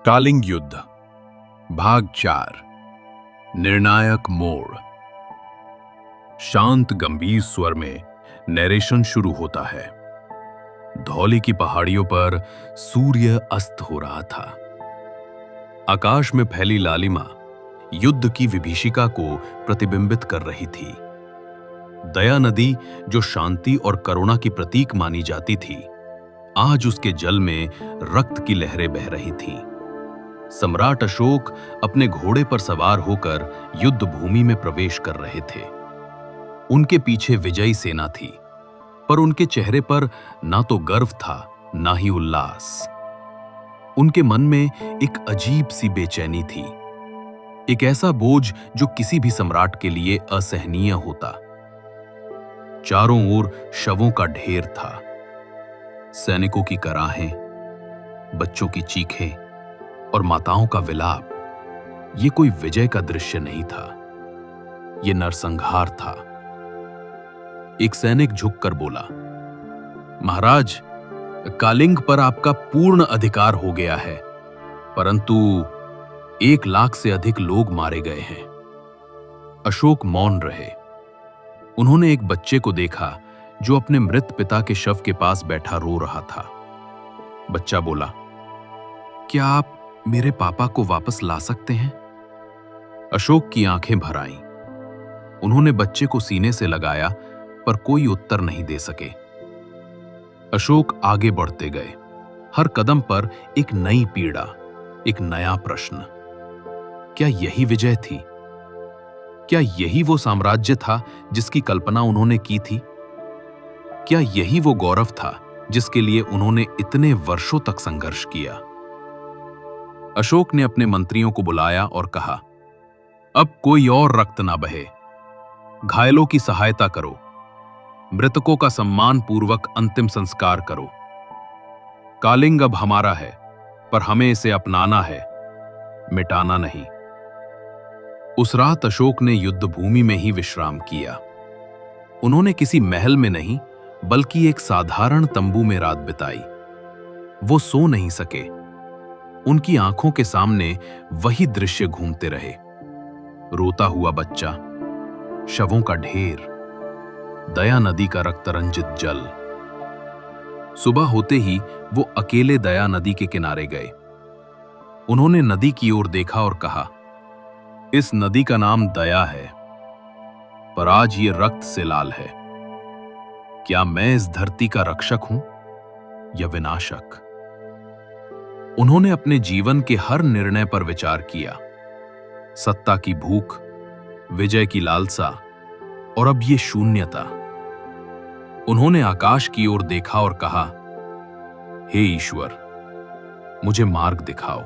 कालिंग युद्ध भाग 4 निर्णायक मोड़। शांत गंभीर स्वर में नरेशन शुरू होता है। धौली की पहाड़ियों पर सूर्य अस्त हो रहा था। आकाश में फैली लालिमा युद्ध की विभीषिका को प्रतिबिंबित कर रही थी। दया नदी, जो शांति और करुणा की प्रतीक मानी जाती थी, आज उसके जल में रक्त की लहरें बह रही थीं। सम्राट अशोक अपने घोड़े पर सवार होकर युद्ध भूमि में प्रवेश कर रहे थे। उनके पीछे विजयी सेना थी, पर उनके चेहरे पर ना तो गर्व था, ना ही उल्लास। उनके मन में एक अजीब सी बेचैनी थी, एक ऐसा बोझ जो किसी भी सम्राट के लिए असहनीय होता। चारों ओर शवों का ढेर था। सैनिकों की कराहें, बच्चों की चीखें और माताओं का विलाप। ये कोई विजय का दृश्य नहीं था, ये नरसंहार था। एक सैनिक झुककर बोला, महाराज, कालिंग पर आपका पूर्ण अधिकार हो गया है, परंतु 1 लाख से अधिक लोग मारे गए हैं। अशोक मौन रहे। उन्होंने एक बच्चे को देखा जो अपने मृत पिता के शव के पास बैठा रो रहा था। बच्चा बोला, क्या आप मेरे पापा को वापस ला सकते हैं? अशोक की आंखें भर आईं। उन्होंने बच्चे को सीने से लगाया, पर कोई उत्तर नहीं दे सके। अशोक आगे बढ़ते गए। हर कदम पर एक नई पीड़ा, एक नया प्रश्न। क्या यही विजय थी? क्या यही वो साम्राज्य था जिसकी कल्पना उन्होंने की थी? क्या यही वो गौरव था जिसके लिए उन्होंने इतने वर्षों तक संघर्ष किया? अशोक ने अपने मंत्रियों को बुलाया और कहा, अब कोई और रक्त ना बहे। घायलों की सहायता करो, मृतकों का सम्मान पूर्वक अंतिम संस्कार करो। कालिंग अब हमारा है, पर हमें इसे अपनाना है, मिटाना नहीं। उस रात अशोक ने युद्ध भूमि में ही विश्राम किया। उन्होंने किसी महल में नहीं, बल्कि एक साधारण तंबू में रात बिताई। वो सो नहीं सके। उनकी आंखों के सामने वही दृश्य घूमते रहे। रोता हुआ बच्चा, शवों का ढेर, दया नदी का रक्तरंजित जल। सुबह होते ही वो अकेले दया नदी के किनारे गए। उन्होंने नदी की ओर देखा और कहा, इस नदी का नाम दया है, पर आज ये रक्त से लाल है। क्या मैं इस धरती का रक्षक हूं या विनाशक? उन्होंने अपने जीवन के हर निर्णय पर विचार किया। सत्ता की भूख, विजय की लालसा और अब ये शून्यता। उन्होंने आकाश की ओर देखा और कहा, हे ईश्वर, मुझे मार्ग दिखाओ।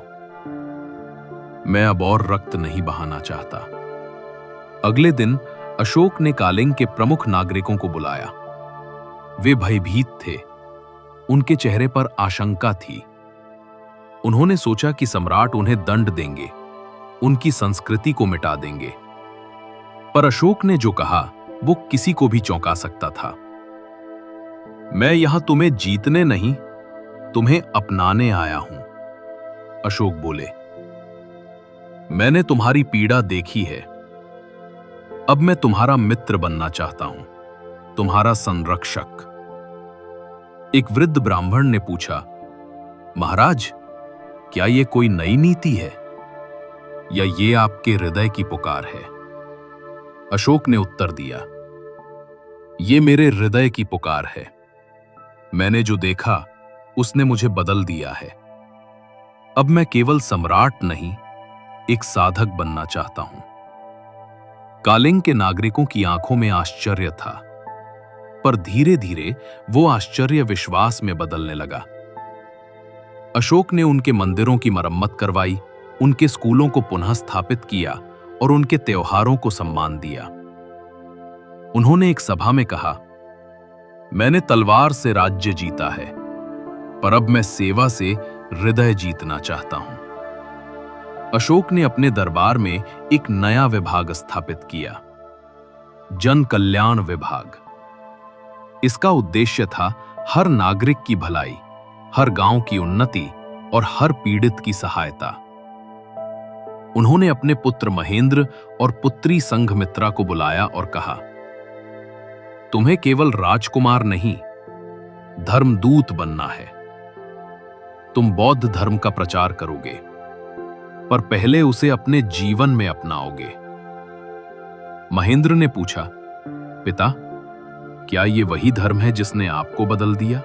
मैं अब और रक्त नहीं बहाना चाहता। अगले दिन अशोक ने कालिंग के प्रमुख नागरिकों को बुलाया। वे भयभीत थे। उनके चेहरे पर आशंका थी। उन्होंने सोचा कि सम्राट उन्हें दंड देंगे, उनकी संस्कृति को मिटा देंगे। पर अशोक ने जो कहा वो किसी को भी चौंका सकता था। मैं यहां तुम्हें जीतने नहीं, तुम्हें अपनाने आया हूं। अशोक बोले, मैंने तुम्हारी पीड़ा देखी है। अब मैं तुम्हारा मित्र बनना चाहता हूं, तुम्हारा संरक्षक। एक वृद्ध ब्राह्मण ने पूछा, महाराज, क्या ये कोई नई नीति है या ये आपके हृदय की पुकार है? अशोक ने उत्तर दिया, ये मेरे हृदय की पुकार है। मैंने जो देखा उसने मुझे बदल दिया है। अब मैं केवल सम्राट नहीं, एक साधक बनना चाहता हूं। कालिंग के नागरिकों की आंखों में आश्चर्य था, पर धीरे धीरे वो आश्चर्य विश्वास में बदलने लगा। अशोक ने उनके मंदिरों की मरम्मत करवाई, उनके स्कूलों को पुनः स्थापित किया और उनके त्योहारों को सम्मान दिया। उन्होंने एक सभा में कहा, मैंने तलवार से राज्य जीता है, पर अब मैं सेवा से हृदय जीतना चाहता हूं। अशोक ने अपने दरबार में एक नया विभाग स्थापित किया, जन कल्याण विभाग। इसका उद्देश्य था हर नागरिक की भलाई, हर गांव की उन्नति और हर पीड़ित की सहायता। उन्होंने अपने पुत्र महेंद्र और पुत्री संघमित्रा को बुलाया और कहा, तुम्हें केवल राजकुमार नहीं, धर्मदूत बनना है। तुम बौद्ध धर्म का प्रचार करोगे, पर पहले उसे अपने जीवन में अपनाओगे। महेंद्र ने पूछा, पिता, क्या ये वही धर्म है जिसने आपको बदल दिया?